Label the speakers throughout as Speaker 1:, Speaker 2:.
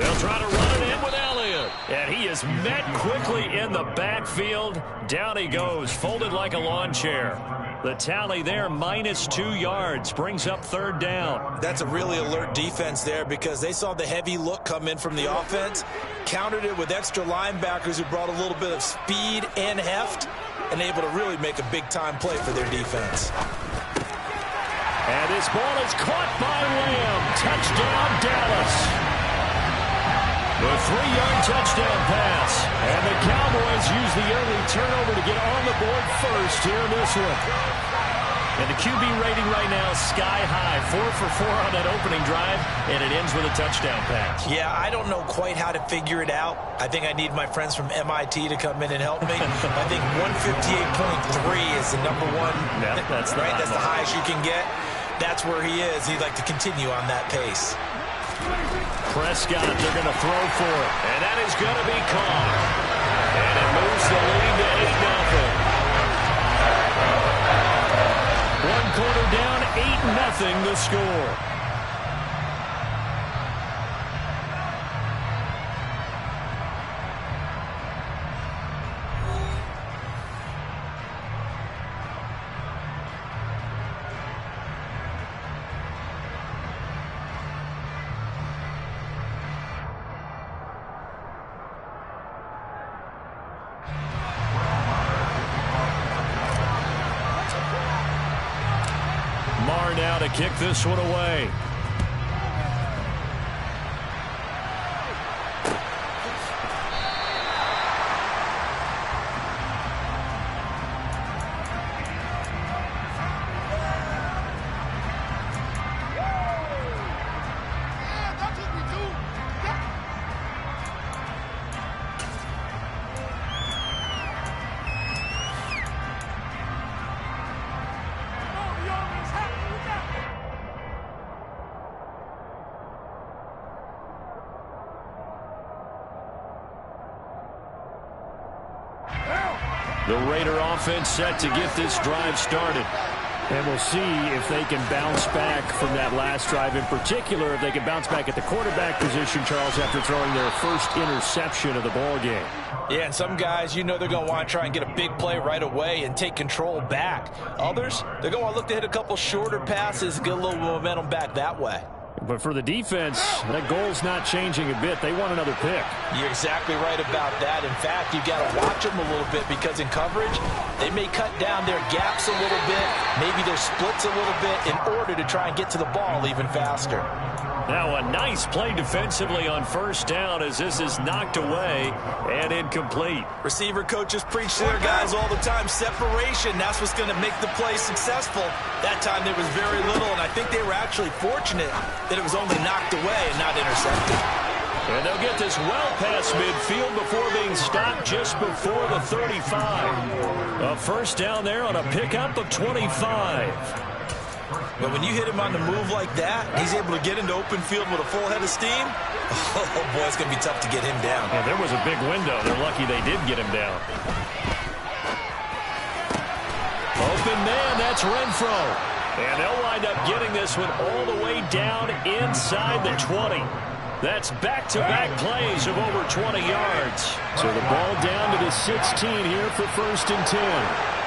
Speaker 1: They'll try to run it in with Elliott. And he is met quickly in the backfield. Down he goes, folded like a lawn chair. The tally there, -2 yards, brings up 3rd down.
Speaker 2: That's a really alert defense there because they saw the heavy look come in from the offense, countered it with extra linebackers who brought a little bit of speed and heft, and able to really make a big-time play for their defense.
Speaker 1: And this ball is caught by Lamb. Touchdown, Dallas. The 3-yard touchdown pass. And the Cowboys use the early turnover to get on the board first here in this one. And the QB rating right now is sky high. 4 for 4 on that opening drive, and it ends with a touchdown pass.
Speaker 2: Yeah, I don't know quite how to figure it out. I think I need my friends from MIT to come in and help me. I think 158.3 is the number one.
Speaker 1: Yeah, that's
Speaker 2: right. That's the highest you can get. That's where he is. He'd like to continue on that pace.
Speaker 1: Prescott, they're going to throw for it. And that is going to be caught. And it moves the lead to 8-0. One quarter down, 8-0 the score. Now to kick this one away. The Raider offense set to get this drive started. And we'll see if they can bounce back from that last drive. In particular, if they can bounce back at the quarterback position, Charles, after throwing their first interception of the ball game.
Speaker 2: Yeah, and some guys, you know they're going to want to try and get a big play right away and take control back. Others, they're going to look to hit a couple shorter passes, get a little momentum back that way.
Speaker 1: But for the defense, that goal's not changing a bit. They want another pick.
Speaker 2: You're exactly right about that. In fact, you've got to watch them a little bit because in coverage, they may cut down their gaps a little bit, maybe their splits a little bit in order to try and get to the ball even faster.
Speaker 1: Now a nice play defensively on first down as this is knocked away and incomplete.
Speaker 2: Receiver coaches preach to their guys all the time. Separation, that's what's going to make the play successful. That time there was very little, and I think they were actually fortunate that it was only knocked away and not intercepted.
Speaker 1: And they'll get this well past midfield before being stopped just before the 35. A first down there on a pickup of 25.
Speaker 2: But when you hit him on the move like that, he's able to get into open field with a full head of steam. Oh, boy, it's going to be tough to get him down.
Speaker 1: Yeah, there was a big window. They're lucky they did get him down. Open man, that's Renfro. And they'll wind up getting this one all the way down inside the 20. That's back-to-back plays of over 20 yards. So the ball down to the 16 here for 1st and 10.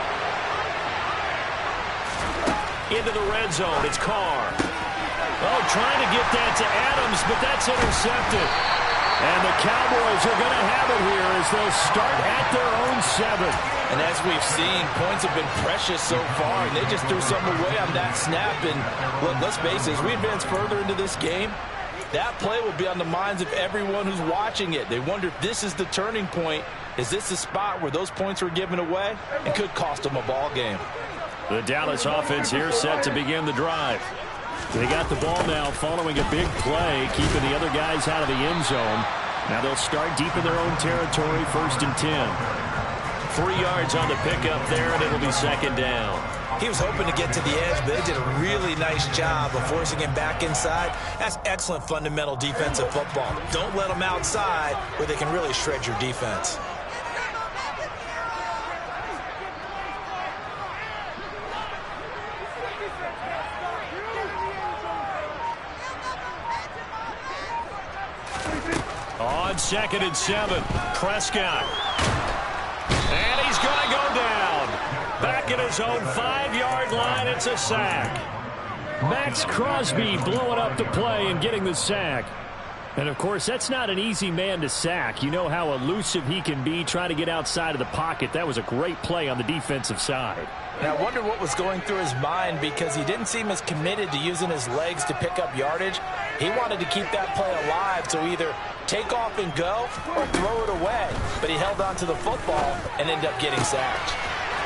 Speaker 1: Into the red zone, it's Carr. Oh, trying to get that to Adams, but that's intercepted. And the Cowboys are going to have it here as they'll start at their own 7.
Speaker 2: And as we've seen, points have been precious so far, and they just threw something away on that snap. And look, let's face it, as we advance further into this game, that play will be on the minds of everyone who's watching it. They wonder if this is the turning point. Is this the spot where those points were given away? It could cost them a ball game.
Speaker 1: The Dallas offense here set to begin the drive. They got the ball now following a big play, keeping the other guys out of the end zone. Now they'll start deep in their own territory, 1st and 10. 3 yards on the pickup there, and it'll be 2nd down.
Speaker 2: He was hoping to get to the edge, but they did a really nice job of forcing him back inside. That's excellent fundamental defensive football. Don't let them outside where they can really shred your defense.
Speaker 1: On 2nd and 7, Prescott. And he's going to go down. Back at his own 5-yard line, it's a sack. Max Crosby blowing up the play and getting the sack. And, of course, that's not an easy man to sack. You know how elusive he can be trying to get outside of the pocket. That was a great play on the defensive side.
Speaker 2: And I wonder what was going through his mind, because he didn't seem as committed to using his legs to pick up yardage. He wanted to keep that play alive, so either take off and go or throw it away. But he held on to the football and ended up getting sacked.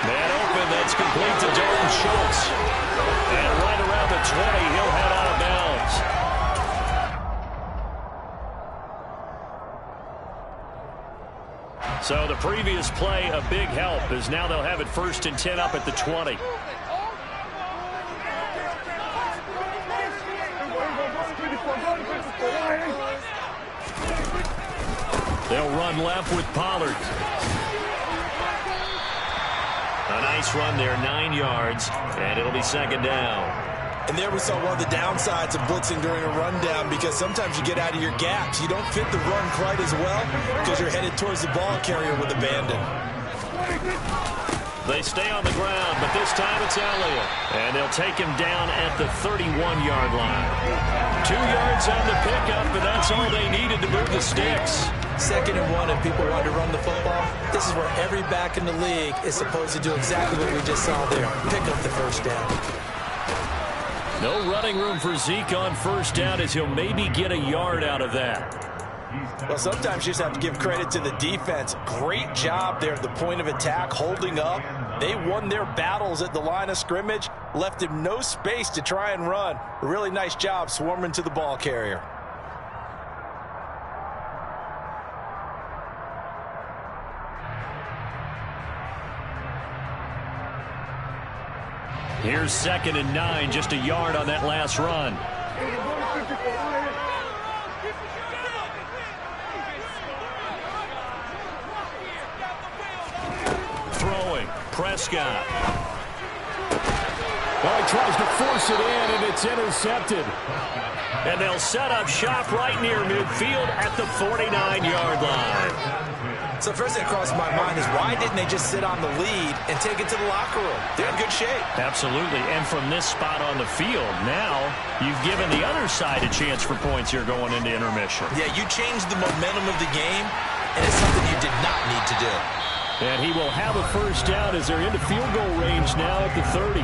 Speaker 1: Man open, that's complete to Dalton Schultz. And right around the 20, he'll head out of bounds. So the previous play, a big help, as now they'll have it 1st and 10 up at the 20. They'll run left with Pollard. A nice run there, 9 yards, and it'll be 2nd down.
Speaker 2: And there we saw one of the downsides of blitzing during a rundown, because sometimes you get out of your gaps. You don't fit the run quite as well because you're headed towards the ball carrier with abandon.
Speaker 1: They stay on the ground, but this time it's Elliott. And they'll take him down at the 31-yard line. 2 yards on the pickup, and that's all they needed to move the sticks.
Speaker 2: 2nd and 1, if people want to run the football, this is where every back in the league is supposed to do exactly what we just saw there. Pick up the 1st down.
Speaker 1: No running room for Zeke on 1st down, as he'll maybe get a yard out of that.
Speaker 2: Well, sometimes you just have to give credit to the defense. Great job there at the point of attack, holding up. They won their battles at the line of scrimmage, left him no space to try and run. A really nice job swarming to the ball carrier.
Speaker 1: Here's 2nd and 9, just a yard on that last run. Throwing, Prescott. Well, he tries to force it in, and it's intercepted. And they'll set up shop right near midfield at the 49-yard line.
Speaker 2: So first thing that crossed my mind is, why didn't they just sit on the lead and take it to the locker room? They're in good shape.
Speaker 1: Absolutely. And from this spot on the field, now you've given the other side a chance for points here going into intermission.
Speaker 2: Yeah, you changed the momentum of the game, and it's something you did not need to do.
Speaker 1: And he will have a 1st down as they're into field goal range now at the 30.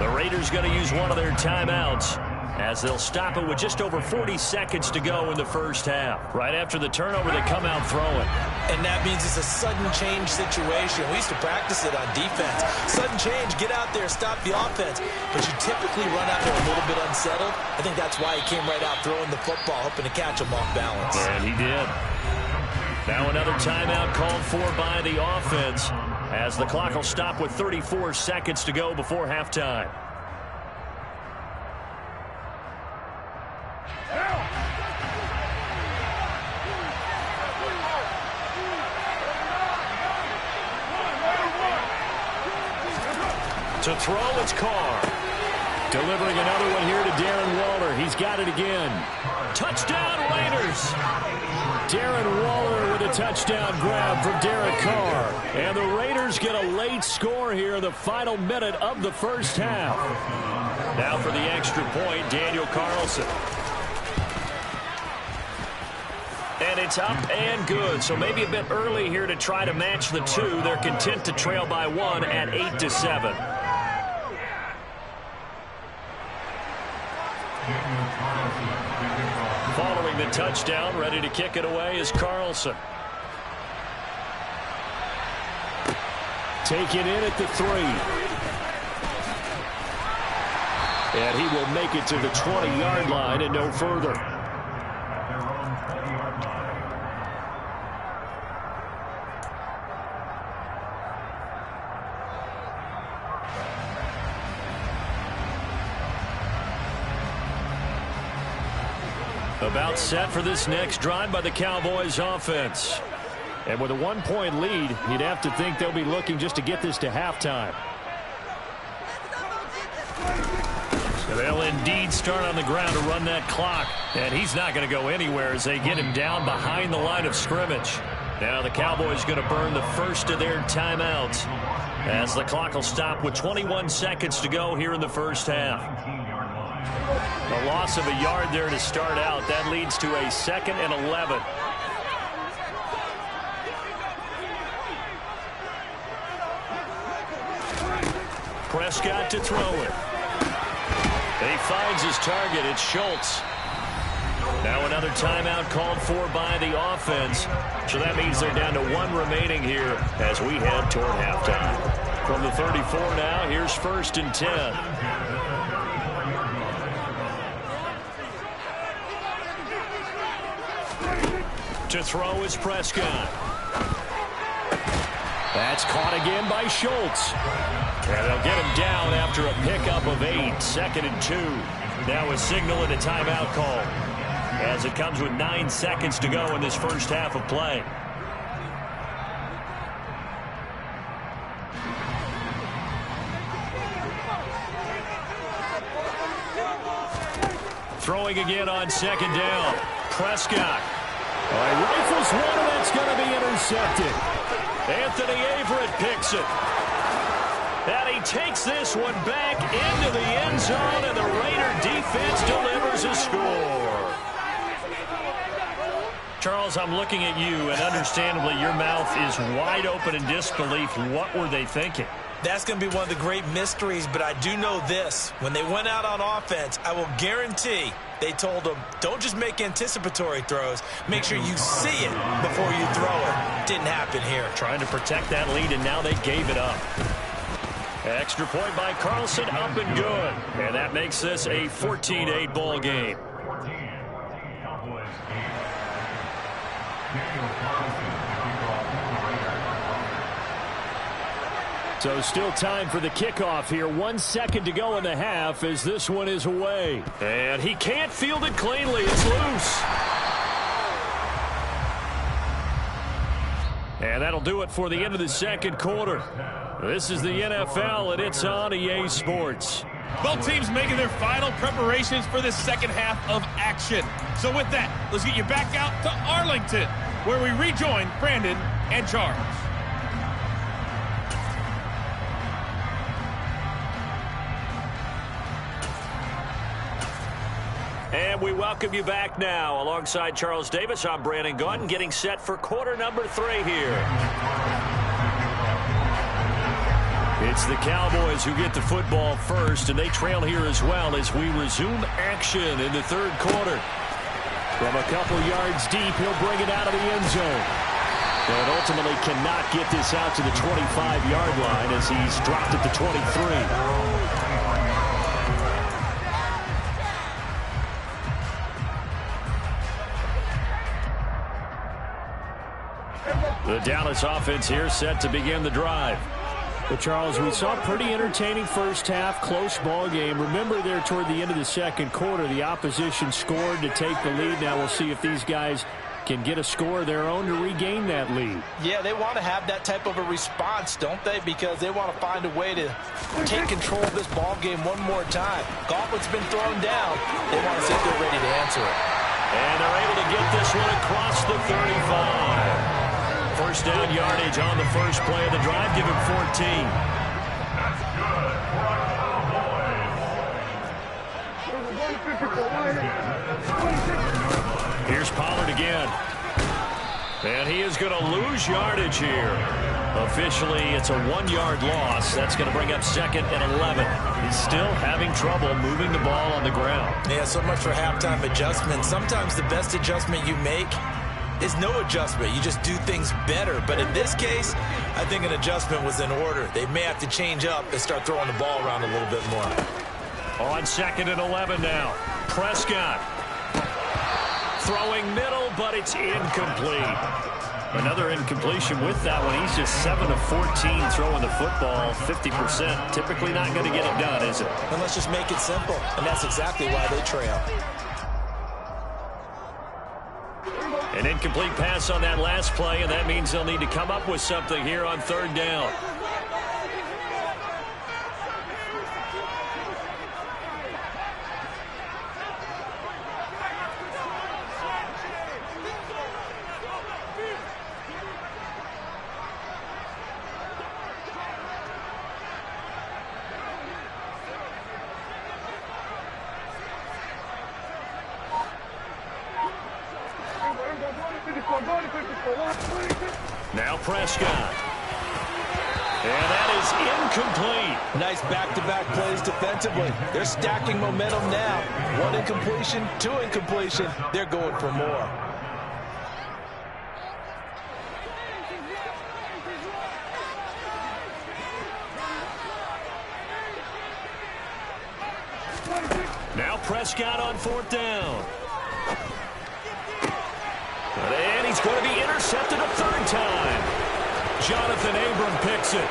Speaker 1: The Raiders going to use one of their timeouts, as they'll stop it with just over 40 seconds to go in the 1st half. Right after the turnover, they come out throwing.
Speaker 2: And that means it's a sudden change situation. We used to practice it on defense. Sudden change, get out there, stop the offense. But you typically run out there a little bit unsettled. I think that's why he came right out throwing the football, hoping to catch him off balance.
Speaker 1: And he did. Now another timeout called for by the offense, as the clock will stop with 34 seconds to go before halftime. To throw, it's Carr. Delivering another one here to Darren Waller. He's got it again. Touchdown, Raiders. Darren Waller with a touchdown grab from Derek Carr. And the Raiders get a late score here in the final minute of the 1st half. Now for the extra point, Daniel Carlson. And it's up and good. So maybe a bit early here to try to match the 2. They're content to trail by 1 at 8-7. Following the touchdown, ready to kick it away is Carlson. Taken in at the 3. And he will make it to the 20-yard line and no further. About set for this next drive by the Cowboys offense. And with a 1-point lead, you'd have to think they'll be looking just to get this to halftime. They'll indeed start on the ground to run that clock. And he's not going to go anywhere as they get him down behind the line of scrimmage. Now the Cowboys going to burn the first of their timeouts as the clock will stop with 21 seconds to go here in the first half. A loss of a yard there to start out. That leads to a 2nd and 11. Prescott to throw it. He finds his target. It's Schultz. Now another timeout called for by the offense. So that means they're down to 1 remaining here as we head toward halftime. From the 34 now, here's 1st and 10. To throw is Prescott. That's caught again by Schultz. And they'll get him down after a pickup of 8. 2nd and 2. Now a signal and a timeout call as it comes with 9 seconds to go in this first half of play. Throwing again on 2nd down. Prescott. Rifles one, and that's going to be intercepted. Anthony Averett picks it. And he takes this one back into the end zone, and the Raider defense delivers a score. Charles, I'm looking at you, and understandably your mouth is wide open in disbelief. What were they thinking?
Speaker 2: That's going to be one of the great mysteries, but I do know this. When they went out on offense, I will guarantee they told them, don't just make anticipatory throws. Make sure you see it before you throw it. Didn't happen here.
Speaker 1: Trying to protect that lead, and now they gave it up. Extra point by Carlson, up and good. And that makes this a 14-8 ball game. So still time for the kickoff here. 1 second to go in the half as this one is away. And he can't field it cleanly. It's loose. And that'll do it for the end of the second quarter. This is the NFL, and it's on EA Sports.
Speaker 3: Both teams making their final preparations for this second half of action. So with that, let's get you back out to Arlington, where we rejoin Brandon and Charles.
Speaker 1: And we welcome you back now. Alongside Charles Davis, I'm Brandon Gaudin, getting set for quarter number 3 here. It's the Cowboys who get the football first, and they trail here as well as we resume action in the third quarter. From a couple yards deep, he'll bring it out of the end zone. And ultimately cannot get this out to the 25-yard line as he's dropped at the 23. The Dallas offense here set to begin the drive. Well, Charles, we saw a pretty entertaining first half, close ball game. Remember there toward the end of the second quarter, the opposition scored to take the lead. Now we'll see if these guys can get a score of their own to regain that lead.
Speaker 2: Yeah, they want to have that type of a response, don't they? Because they want to find a way to take control of this ball game one more time. Gauntlet's been thrown down. They want to see if they're ready to answer it.
Speaker 1: And they're able to get this one across the 35. First down yardage on the first play of the drive. Give him 14. Here's Pollard again. And he is going to lose yardage here. Officially, it's a 1-yard loss. That's going to bring up 2nd and 11. He's still having trouble moving the ball on the ground.
Speaker 2: Yeah, so much for halftime adjustment. Sometimes the best adjustment you make is no adjustment. You just do things better. But in this case, I think an adjustment was in order. They may have to change up and start throwing the ball around a little bit more.
Speaker 1: On 2nd and 11 now. Prescott. Throwing middle, but it's incomplete. Another incompletion with that one. He's just 7 of 14 throwing the football, 50%. Typically not going to get it done, is it?
Speaker 2: And let's just make it simple. And that's exactly why they trail.
Speaker 1: An incomplete pass on that last play, and that means they'll need to come up with something here on 3rd down. Now Prescott. And that is incomplete.
Speaker 2: Nice back-to-back plays defensively. They're stacking momentum now. 1 incompletion, 2 incompletion. They're going for more.
Speaker 1: Now Prescott on 4th down. And he's going to be intercepted a 3rd time. Jonathan Abram picks it.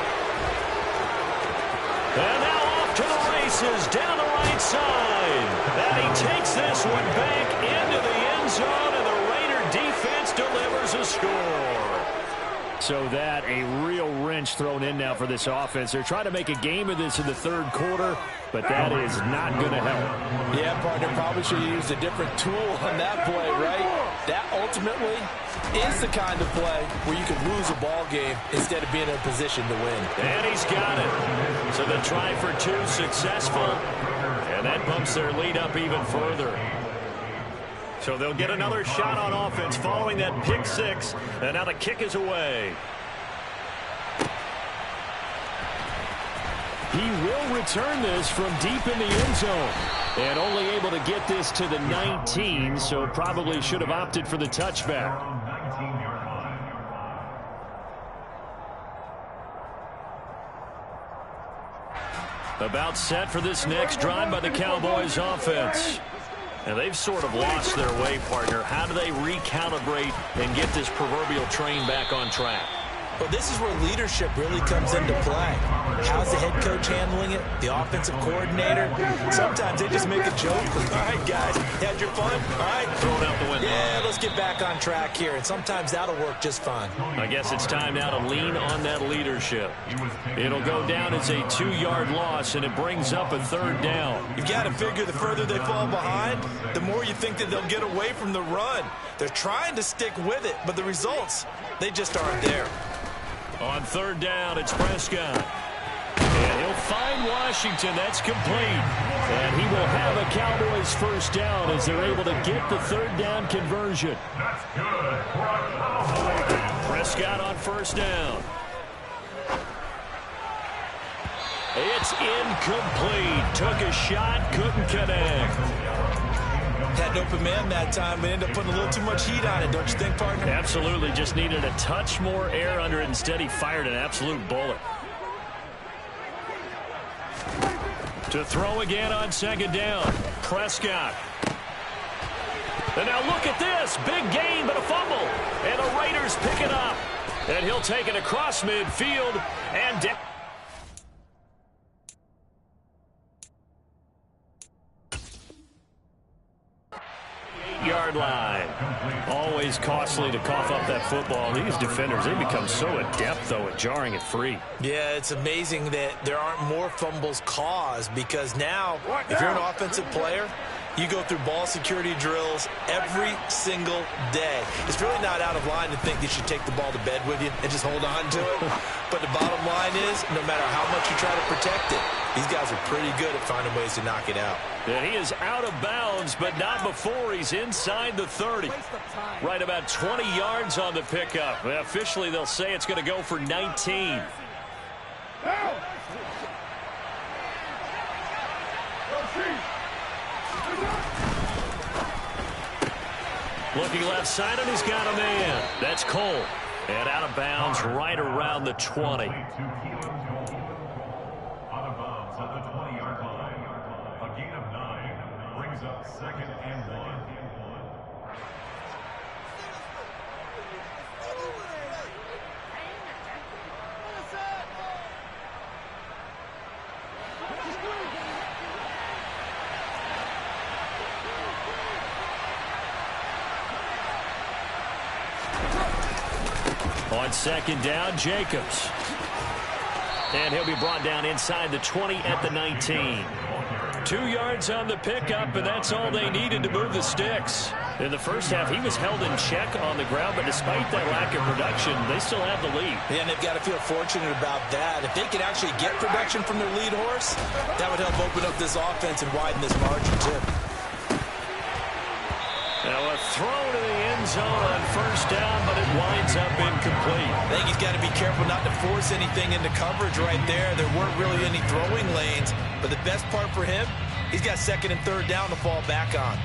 Speaker 1: And now off to the races down the right side. And he takes this one back into the end zone, and the Raider defense delivers a score. So that a real wrench thrown in now for this offense. They're trying to make a game of this in the 3rd quarter, but that is not going to help.
Speaker 2: Yeah, partner, probably should have used a different tool on that play, right? That ultimately is the kind of play where you could lose a ball game instead of being in a position to win.
Speaker 1: And he's got it. So the try for 2 successful, and that bumps their lead up even further. So they'll get another shot on offense following that pick 6, and now the kick is away. He will return this from deep in the end zone. And only able to get this to the 19, so probably should have opted for the touchback. About set for this next drive by the Cowboys offense. And they've sort of lost their way, partner. How do they recalibrate and get this proverbial train back on track?
Speaker 2: Well, this is where leadership really comes into play. How's the head coach handling it? The offensive coordinator? Sometimes they just make a joke. All right, guys, had your fun? All right.
Speaker 1: Throw it out the window.
Speaker 2: Yeah, let's get back on track here. And sometimes that'll work just fine.
Speaker 1: I guess it's time now to lean on that leadership. It'll go down as a 2-yard loss, and it brings up a 3rd down.
Speaker 2: You've got to figure the further they fall behind, the more you think that they'll get away from the run. They're trying to stick with it, but the results, they just aren't there.
Speaker 1: On 3rd down, it's Prescott. And he'll find Washington. That's complete. And he will have a Cowboys 1st down as they're able to get the 3rd down conversion.
Speaker 4: That's good.
Speaker 1: Prescott on 1st down. It's incomplete. Took a shot, couldn't connect.
Speaker 2: Had an open man that time, but ended up putting a little too much heat on it, don't you think, partner?
Speaker 1: Absolutely. Just needed a touch more air under it. Instead, he fired an absolute bullet. To throw again on 2nd down. Prescott. And now look at this. Big gain, but a fumble. And the Raiders pick it up. And he'll take it across midfield and down. Yard line. Always costly to cough up that football. These defenders, they become so adept, though, at jarring it free.
Speaker 2: Yeah, it's amazing that there aren't more fumbles caused, because now, if you're an offensive player, you go through ball security drills every single day. It's really not out of line to think you should take the ball to bed with you and just hold on to it. But the bottom line is, no matter how much you try to protect it, these guys are pretty good at finding ways to knock it out.
Speaker 1: And he is out of bounds, but not before he's inside the 30. Right about 20 yards on the pickup. Officially, they'll say it's going to go for 19. Looking left side, and he's got a man. That's Cole. And out of bounds right around the 20.
Speaker 4: Out of bounds at the 20-yard line. A gain of 9 brings up 2nd and 1.
Speaker 1: On 2nd down, Jacobs. And he'll be brought down inside the 20 at the 19. 2 yards on the pickup, and that's all they needed to move the sticks. In the first half, he was held in check on the ground, but despite that lack of production, they still have the lead.
Speaker 2: Yeah, and they've got to feel fortunate about that. If they can actually get production from their lead horse, that would help open up this offense and widen this margin, too.
Speaker 1: Now a throw to the end zone on first down, but it winds up incomplete.
Speaker 2: I think he's got to be careful not to force anything into coverage right there. There weren't really any throwing lanes, but the best part for him, he's got second and third down to fall back on.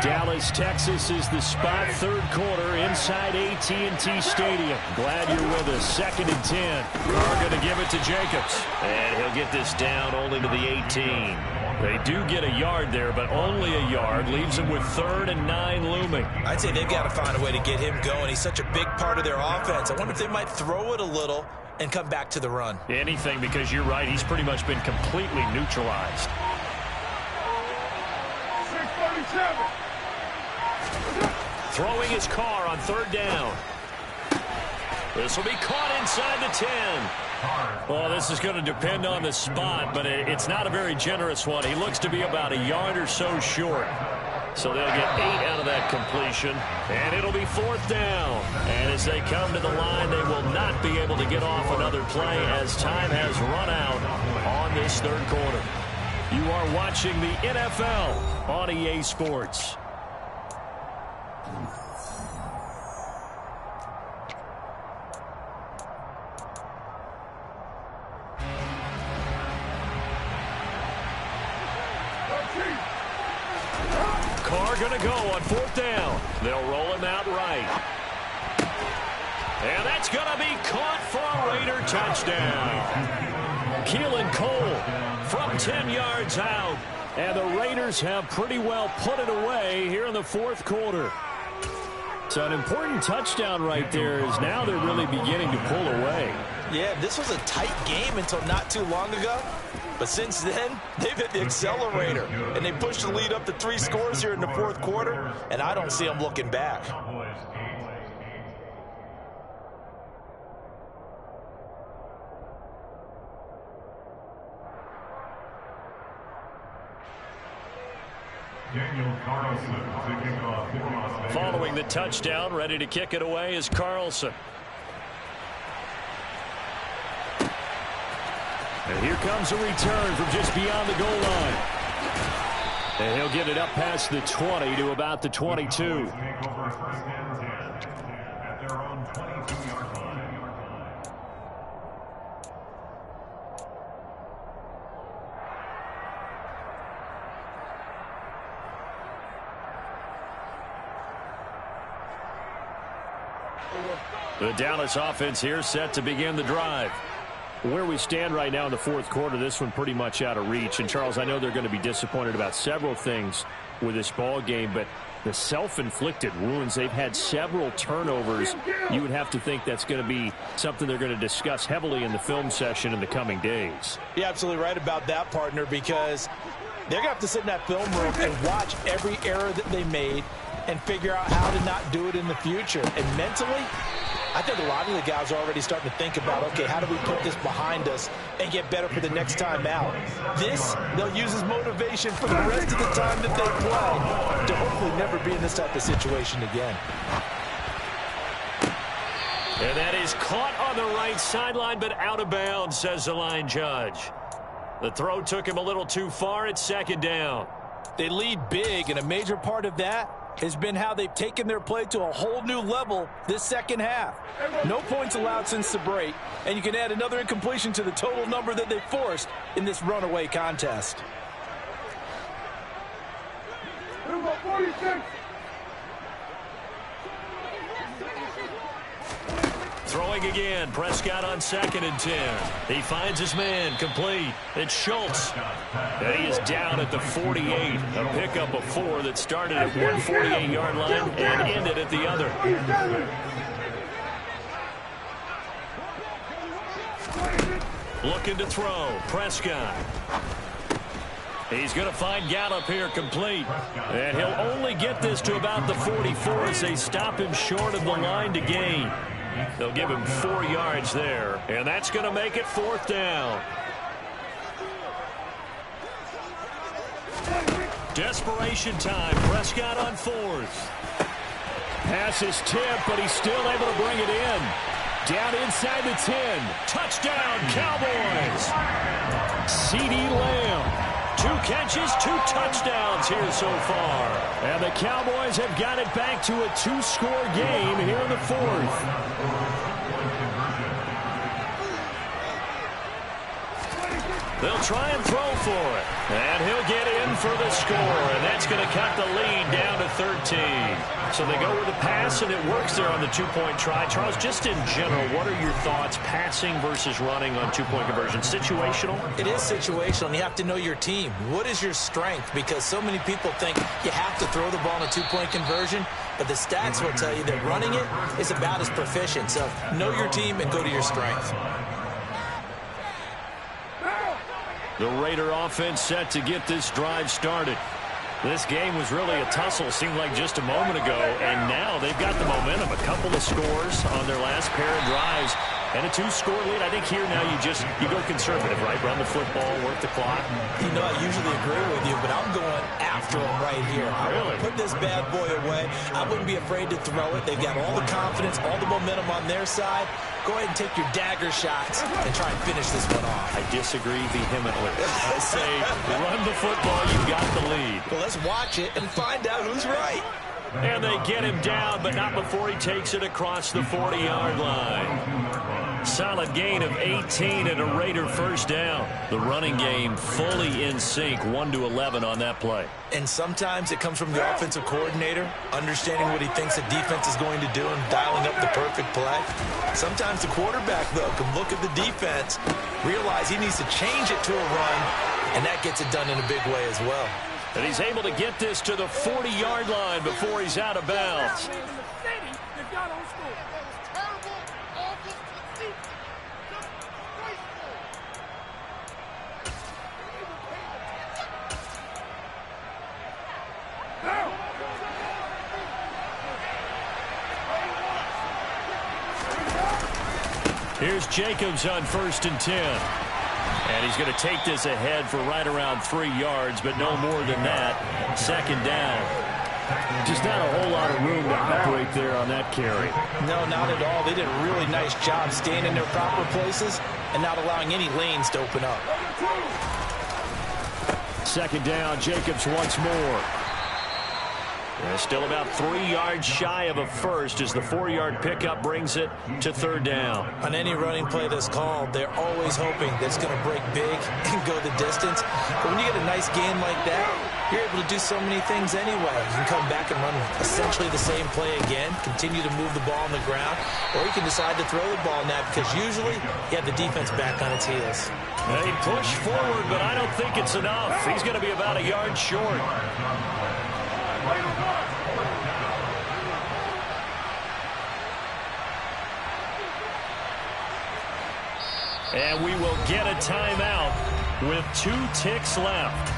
Speaker 1: Dallas, Texas is the spot. Third quarter inside AT&T Stadium. Glad you're with us. Second and 10. Carr going to give it to Jacobs. And he'll get this down only to the 18. They do get a yard there, but only a yard. Leaves them with 3rd and 9 looming.
Speaker 2: I'd say they've got to find a way to get him going. He's such a big part of their offense. I wonder if they might throw it a little and come back to the run.
Speaker 1: Anything, because you're right. He's pretty much been completely neutralized. Throwing his Carr on 3rd down. This will be caught inside the 10. Well, this is going to depend on the spot, but it's not a very generous one. He looks to be about a yard or so short. So they'll get 8 out of that completion, and it'll be 4th down. And as they come to the line, they will not be able to get off another play as time has run out on this 3rd quarter. You are watching the NFL on EA Sports. Carr going to go on 4th down. They'll roll him out right. And that's going to be caught for a Raider touchdown. Keelan Cole from 10 yards out. And the Raiders have pretty well put it away here in the 4th quarter. So an important touchdown right there is now they're really beginning to pull away.
Speaker 2: Yeah, this was a tight game until not too long ago. But since then, they've hit the accelerator. And they pushed the lead up to 3 scores here in the 4th quarter. And I don't see them looking back.
Speaker 1: Following the touchdown, ready to kick it away is Carlson. And here comes a return from just beyond the goal line. And he'll get it up past the 20 to about the 22. The Dallas offense here set to begin the drive. Where we stand right now in the 4th quarter, this one pretty much out of reach. And, Charles, I know they're going to be disappointed about several things with this ball game, but the self-inflicted wounds, they've had several turnovers. You would have to think that's going to be something they're going to discuss heavily in the film session in the coming days.
Speaker 2: You're absolutely right about that, partner, because they're going to have to sit in that film room and watch every error that they made and figure out how to not do it in the future. And mentally, I think a lot of the guys are already starting to think about, okay, how do we put this behind us and get better for the next time out? This, they'll use as motivation for the rest of the time that they play to hopefully never be in this type of situation again.
Speaker 1: And that is caught on the right sideline, but out of bounds, says the line judge. The throw took him a little too far. It's 2nd down.
Speaker 2: They lead big, and a major part of that has been how they've taken their play to a whole new level this 2nd half. No points allowed since the break, and you can add another incompletion to the total number that they forced in this runaway contest.
Speaker 1: Throwing again. Prescott on 2nd and 10. He finds his man. Complete. It's Schultz. And he is down at the 48. A pickup of 4 that started at 148-yard line and ended at the other. Looking to throw. Prescott. He's going to find Gallup here complete. And he'll only get this to about the 44 as they stop him short of the line to gain. They'll give him 4 yards there. And that's going to make it 4th down. Desperation time. Prescott on 4th. Pass is tipped, but he's still able to bring it in. Down inside the 10. Touchdown, Cowboys. CeeDee Lamb. 2 catches, 2 touchdowns here so far. And the Cowboys have got it back to a 2-score game here in the 4th. They'll try and throw for it. And he'll get in for the score. And that's going to cut the lead down to 13. So they go with the pass, and it works there on the 2-point try. Charles, just in general, what are your thoughts passing versus running on 2-point conversion? Situational?
Speaker 2: It is situational, and you have to know your team. What is your strength? Because so many people think you have to throw the ball in a 2-point conversion, but the stats will tell you that running it is about as proficient. So know your team and go to your strength.
Speaker 1: The Raider offense set to get this drive started. This game was really a tussle, seemed like just a moment ago, and now they've got the momentum. A couple of scores on their last pair of drives, and a 2-score lead. I think here now you go conservative, right? Run the football, work the clock.
Speaker 2: You know, I usually agree with you, but I'm going after him right here. I want to put this bad boy away. I wouldn't be afraid to throw it. They've got all the confidence, all the momentum on their side. Go ahead and take your dagger shots and try and finish this one off.
Speaker 1: I disagree vehemently. I say run the football. You've got the lead.
Speaker 2: Well, let's watch it and find out who's right.
Speaker 1: And they get him down, but not before he takes it across the 40-yard line. Solid gain of 18 and a Raider first down. The running game fully in sync, 1-11 on that play.
Speaker 2: And sometimes it comes from the offensive coordinator, understanding what he thinks the defense is going to do and dialing up the perfect play. Sometimes the quarterback, though, can look at the defense, realize he needs to change it to a run, and that gets it done in a big way as well.
Speaker 1: And he's able to get this to the 40-yard line before he's out of bounds. Here's Jacobs on 1st and 10. And he's going to take this ahead for right around 3 yards, but no more than that. 2nd down. Just not a whole lot of room to operate there on that carry.
Speaker 2: No, not at all. They did a really nice job staying in their proper places and not allowing any lanes to open up.
Speaker 1: 2nd down, Jacobs once more. And still about 3 yards shy of a first as the 4-yard pickup brings it to 3rd down.
Speaker 2: On any running play that's called, they're always hoping that it's going to break big and go the distance. But when you get a nice gain like that, you're able to do so many things anyway. You can come back and run essentially the same play again, continue to move the ball on the ground, or you can decide to throw the ball now because usually you have the defense back on its heels.
Speaker 1: They push forward, but I don't think it's enough. He's going to be about a yard short. And we will get a timeout with 2 ticks left.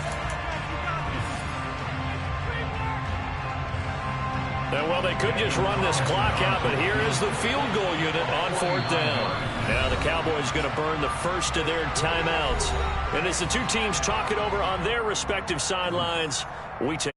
Speaker 1: And, well, they could just run this clock out, but here is the field goal unit on 4th down. Now the Cowboys going to burn the first of their timeouts. And as the 2 teams talk it over on their respective sidelines, we take